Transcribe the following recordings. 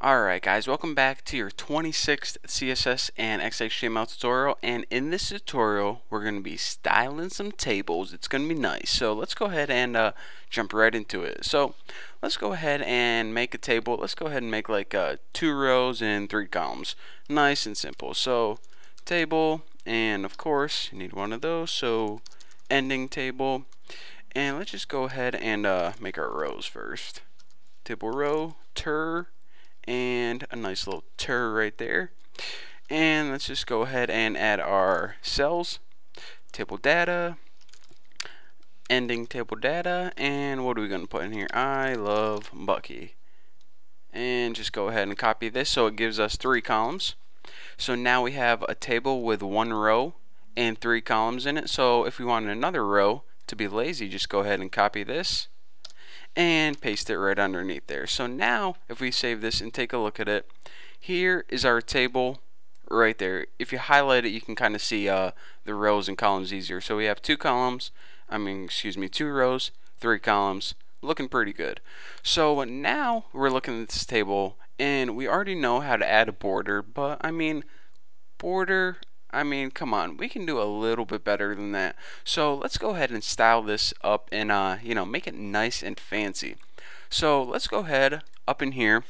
Alright guys, welcome back to your 26th CSS and XHTML tutorial, and in this tutorial we're going to be styling some tables. It's going to be nice, so let's go ahead and jump right into it. So let's go ahead and make a table. Let's go ahead and make like 2 rows and 3 columns. Nice and simple. So table, and of course you need one of those, so ending table. And let's just go ahead and make our rows first. Table row, and a nice little right there. And let's just go ahead and add our cells, table data, ending table data, and what are we going to put in here? I love Bucky. And just go ahead and copy this so it gives us 3 columns. So now we have a table with 1 row and 3 columns in it. So if we want another row, to be lazy, just go ahead and copy this and paste it right underneath there. So now if we save this and take a look at it, here is our table right there. If you highlight it, you can kind of see the rows and columns easier. So we have 2 rows, 3 columns, looking pretty good. So now we're looking at this table and we already know how to add a border, but come on, we can do a little bit better than that. So let's go ahead and style this up and make it nice and fancy. So let's go ahead up in here.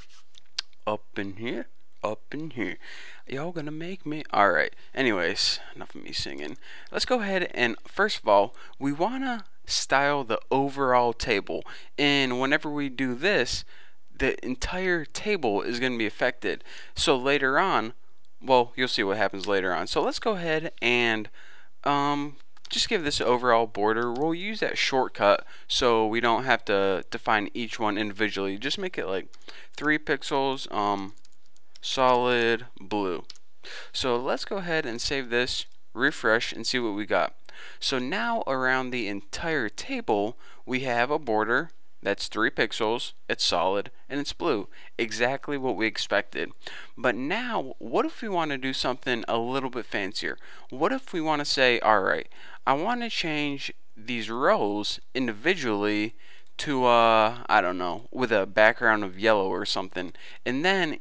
Y'all gonna make me. Alright, anyways, enough of me singing. Let's go ahead and first of all, we wanna style the overall table. And whenever we do this, the entire table is gonna be affected. So later on, well, you'll see what happens later on. So let's go ahead and just give this overall border. We'll use that shortcut so we don't have to define each one individually. Just make it like 3 pixels, solid blue. So let's go ahead and save this, refresh, and see what we got. So now around the entire table we have a border that's 3 pixels, it's solid, and it's blue. Exactly what we expected. But now, what if we want to do something a little bit fancier? What if we want to say, alright, I want to change these rows individually to, I don't know, with a background of yellow or something. And then,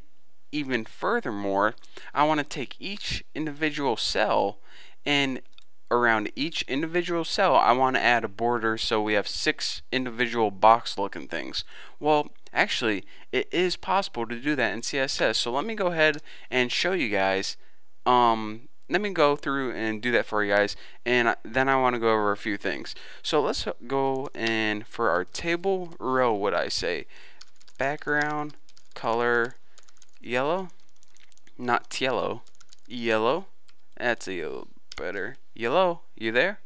even furthermore, I want to take each individual cell and around each individual cell I want to add a border so we have 6 individual box looking things. Well, actually it is possible to do that in CSS, so let me go ahead and show you guys. Let me go through and do that for you guys, and then I want to go over a few things. So let's go and for our table row, what I say, background color yellow, not yellow, yellow. That's a little better. Yellow, you there?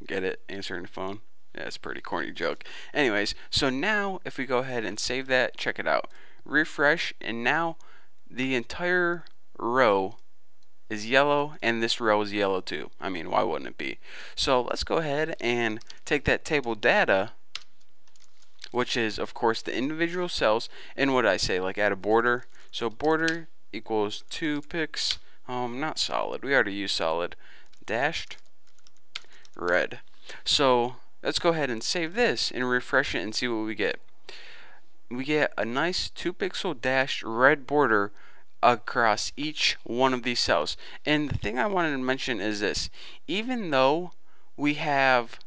Get it? Answering the phone. Yeah, it's a pretty corny joke. Anyways, so now if we go ahead and save that, check it out. Refresh, and now the entire row is yellow, and this row is yellow too. I mean, why wouldn't it be? So let's go ahead and take that table data, which is of course the individual cells, and what I say, like add a border. So border equals 2 pix. Not solid. We already used solid. Dashed red. So let's go ahead and save this and refresh it and see what we get. We get a nice 2 pixel dashed red border across each one of these cells. And the thing I wanted to mention is this. Even though we have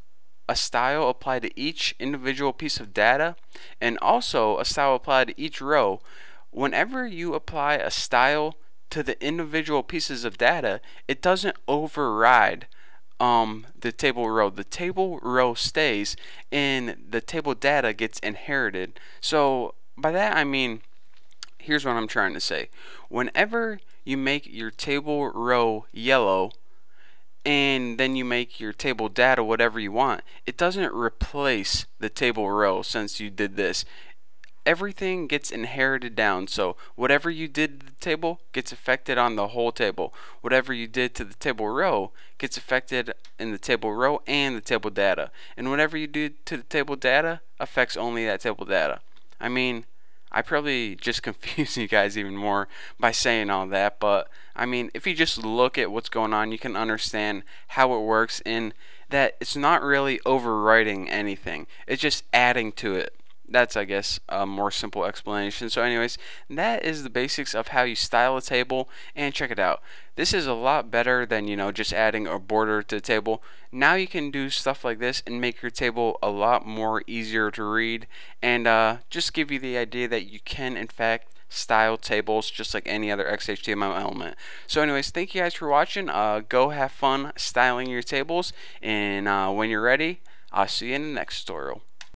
a style applied to each individual piece of data and also a style applied to each row, whenever you apply a style to the individual pieces of data, it doesn't override the table row. The table row stays and the table data gets inherited. So by that I mean, here's what I'm trying to say. Whenever you make your table row yellow and then you make your table data whatever you want, it doesn't replace the table row since you did this. Everything gets inherited down, so whatever you did to the table gets affected on the whole table. Whatever you did to the table row gets affected in the table row and the table data. And whatever you do to the table data affects only that table data. I mean, I probably just confused you guys even more by saying all that, but I mean, if you just look at what's going on, you can understand how it works, and that it's not really overwriting anything. It's just adding to it. that's, I guess, a more simple explanation. So anyways, that is the basics of how you style a table. And check it out, this is a lot better than just adding a border to the table. Now you can do stuff like this and make your table a lot more easier to read, and just give you the idea that you can in fact style tables just like any other XHTML element. So anyways, thank you guys for watching. Go have fun styling your tables, and when you're ready, I'll see you in the next tutorial.